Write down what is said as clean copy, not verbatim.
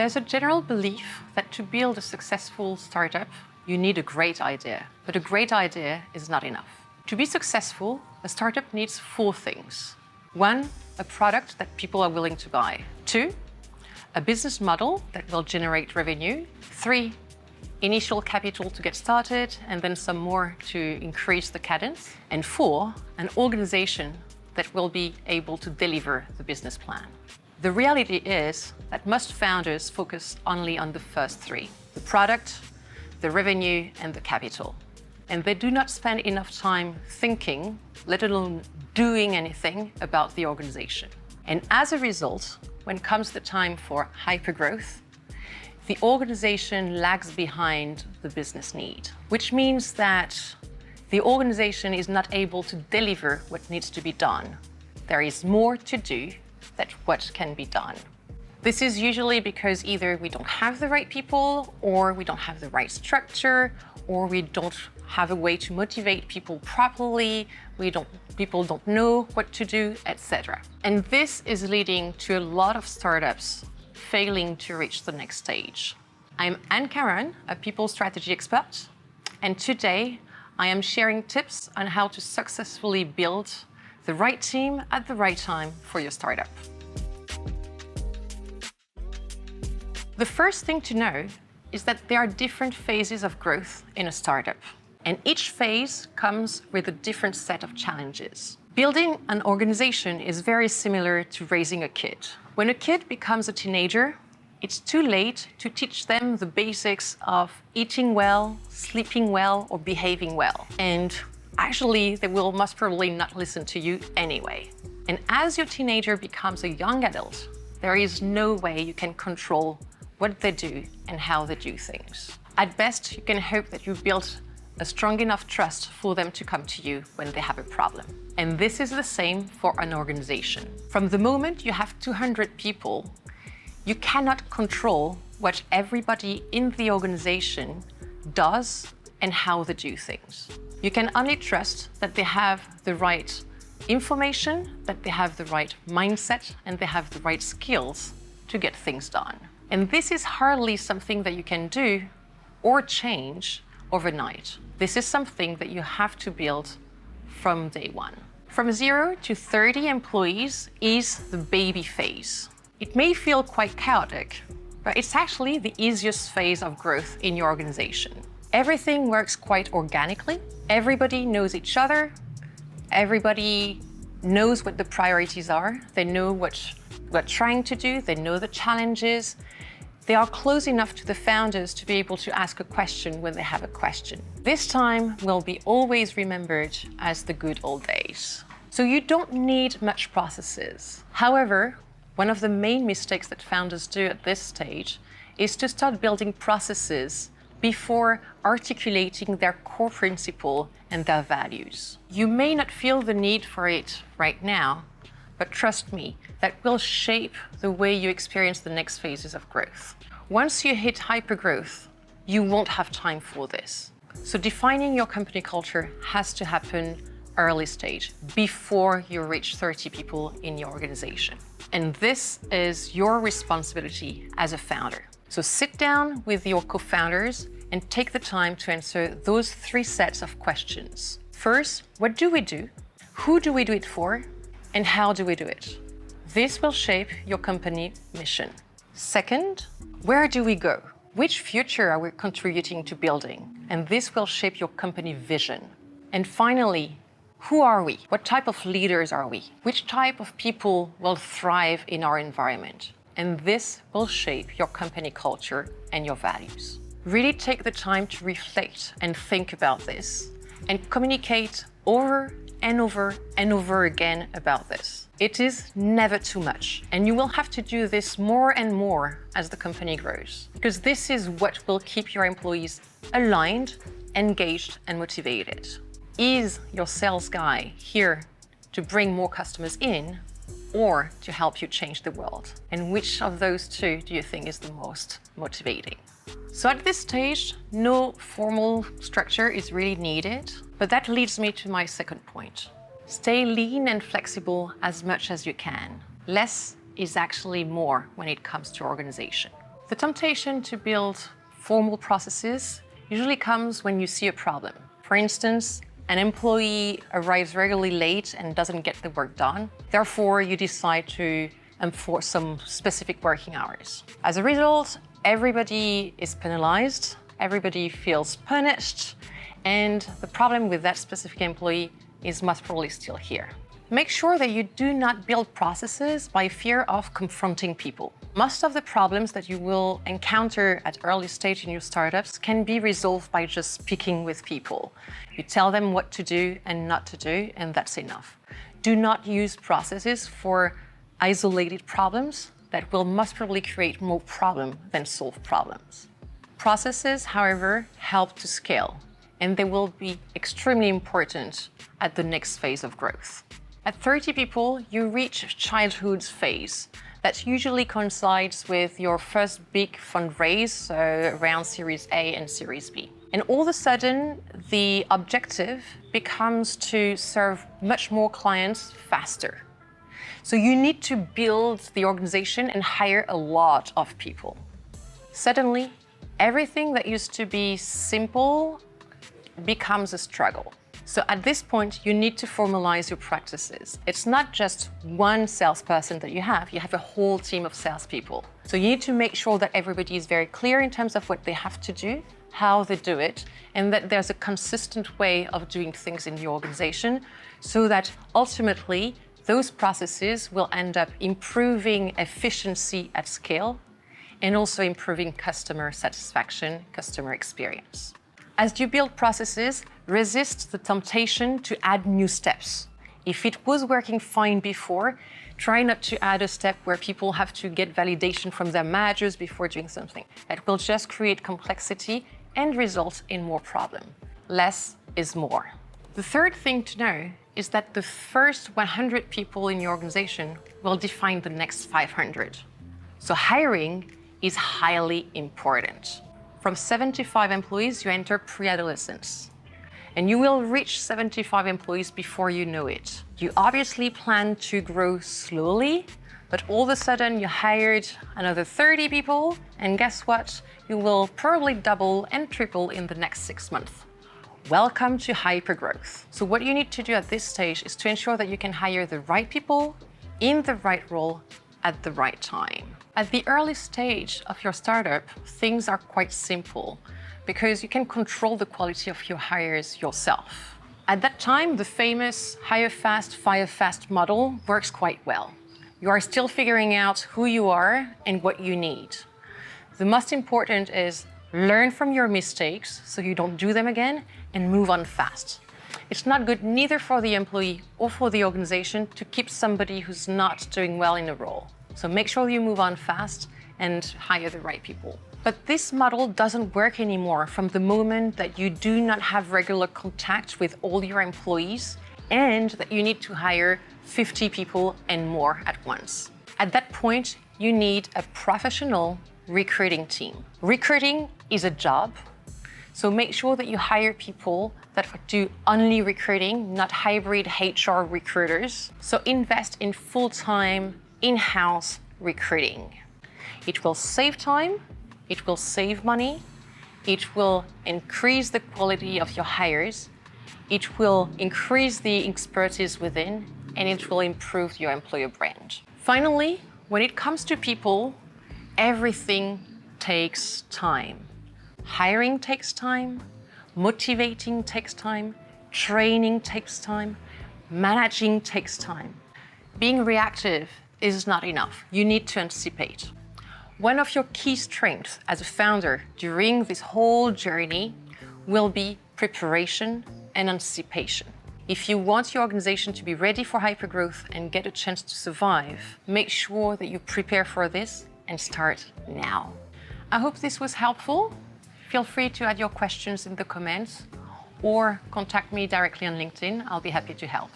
There's a general belief that to build a successful startup, you need a great idea. But a great idea is not enough. To be successful, a startup needs 4 things. 1, a product that people are willing to buy. 2, a business model that will generate revenue. 3, initial capital to get started, and then some more to increase the cadence. And 4, an organization that will be able to deliver the business plan. The reality is that most founders focus only on the first 3, the product, the revenue, and the capital. And they do not spend enough time thinking, let alone doing anything about the organization. And as a result, when comes the time for hypergrowth, the organization lags behind the business need, which means that the organization is not able to deliver what needs to be done. There is more to do than what can be done. This is usually because either we don't have the right people, or we don't have the right structure, or we don't have a way to motivate people properly, people don't know what to do, etc. And this is leading to a lot of startups failing to reach the next stage. I'm Caron, a people strategy expert, and today I am sharing tips on how to successfully build the right team at the right time for your startup. The first thing to know is that there are different phases of growth in a startup, and each phase comes with a different set of challenges. Building an organization is very similar to raising a kid. When a kid becomes a teenager, it's too late to teach them the basics of eating well, sleeping well, or behaving well. And actually, they will most probably not listen to you anyway. And as your teenager becomes a young adult, there is no way you can control what they do and how they do things. At best, you can hope that you've built a strong enough trust for them to come to you when they have a problem. And this is the same for an organization. From the moment you have 200 people, you cannot control what everybody in the organization does and how they do things. You can only trust that they have the right information, that they have the right mindset, and they have the right skills to get things done. And this is hardly something that you can do or change overnight. This is something that you have to build from day one. From 0 to 30 employees is the baby phase. It may feel quite chaotic, but it's actually the easiest phase of growth in your organization. Everything works quite organically. Everybody knows each other. Everybody knows what the priorities are. They know what we're trying to do. They know the challenges. They are close enough to the founders to be able to ask a question when they have a question. This time will be always remembered as the good old days. So you don't need much processes. However, one of the main mistakes that founders do at this stage is to start building processes before articulating their core principle and their values. You may not feel the need for it right now, but trust me, that will shape the way you experience the next phases of growth. Once you hit hypergrowth, you won't have time for this. So defining your company culture has to happen early stage, before you reach 30 people in your organization. And this is your responsibility as a founder. So sit down with your co-founders and take the time to answer those 3 sets of questions. First, what do we do? Who do we do it for? And how do we do it? This will shape your company mission. Second, where do we go? Which future are we contributing to building? And this will shape your company vision. And finally, who are we? What type of leaders are we? Which type of people will thrive in our environment? And this will shape your company culture and your values. Really take the time to reflect and think about this and communicate over and over and over again about this. It is never too much, and you will have to do this more and more as the company grows, because this is what will keep your employees aligned, engaged, and motivated. Is your sales guy here to bring more customers in, or to help you change the world? And which of those 2 do you think is the most motivating? So at this stage, no formal structure is really needed, but that leads me to my second point. Stay lean and flexible as much as you can. Less is actually more when it comes to organization. The temptation to build formal processes usually comes when you see a problem. For instance, an employee arrives regularly late and doesn't get the work done. Therefore, you decide to enforce some specific working hours. As a result, everybody is penalized, everybody feels punished, and the problem with that specific employee is most probably still here. Make sure that you do not build processes by fear of confronting people. Most of the problems that you will encounter at early stage in your startups can be resolved by just speaking with people. You tell them what to do and not to do, and that's enough. Do not use processes for isolated problems that will most probably create more problem than solve problems. Processes, however, help to scale, and they will be extremely important at the next phase of growth. At 30 people, you reach childhood's phase. That usually coincides with your first big fundraise, so around Series A and Series B. And all of a sudden, the objective becomes to serve much more clients faster. So you need to build the organization and hire a lot of people. Suddenly, everything that used to be simple becomes a struggle. So at this point, you need to formalize your practices. It's not just one salesperson that you have a whole team of salespeople. So you need to make sure that everybody is very clear in terms of what they have to do, how they do it, and that there's a consistent way of doing things in the organization so that ultimately those processes will end up improving efficiency at scale and also improving customer satisfaction, customer experience. As you build processes, resist the temptation to add new steps. If it was working fine before, try not to add a step where people have to get validation from their managers before doing something. That will just create complexity and result in more problem. Less is more. The third thing to know is that the first 100 people in your organization will define the next 500. So hiring is highly important. From 75 employees, you enter pre-adolescence. And you will reach 75 employees before you know it. You obviously plan to grow slowly, but all of a sudden you hired another 30 people, and guess what? You will probably double and triple in the next 6 months. Welcome to hypergrowth. So what you need to do at this stage is to ensure that you can hire the right people in the right role at the right time. At the early stage of your startup, things are quite simple because you can control the quality of your hires yourself. At that time, the famous hire fast, fire fast model works quite well. You are still figuring out who you are and what you need. The most important is learn from your mistakes so you don't do them again and move on fast. It's not good neither for the employee or for the organization to keep somebody who's not doing well in a role. So make sure you move on fast and hire the right people. But this model doesn't work anymore from the moment that you do not have regular contact with all your employees and that you need to hire 50 people and more at once. At that point, you need a professional recruiting team. Recruiting is a job, so make sure that you hire people that do only recruiting, not hybrid HR recruiters. So invest in full-time, in-house recruiting. It will save time, it will save money, it will increase the quality of your hires, it will increase the expertise within, and it will improve your employer brand. Finally, when it comes to people, everything takes time. Hiring takes time, motivating takes time, training takes time, managing takes time. Being reactive is not enough. You need to anticipate. One of your key strengths as a founder during this whole journey will be preparation and anticipation. If you want your organization to be ready for hypergrowth and get a chance to survive, make sure that you prepare for this and start now. I hope this was helpful. Feel free to add your questions in the comments or contact me directly on LinkedIn. I'll be happy to help.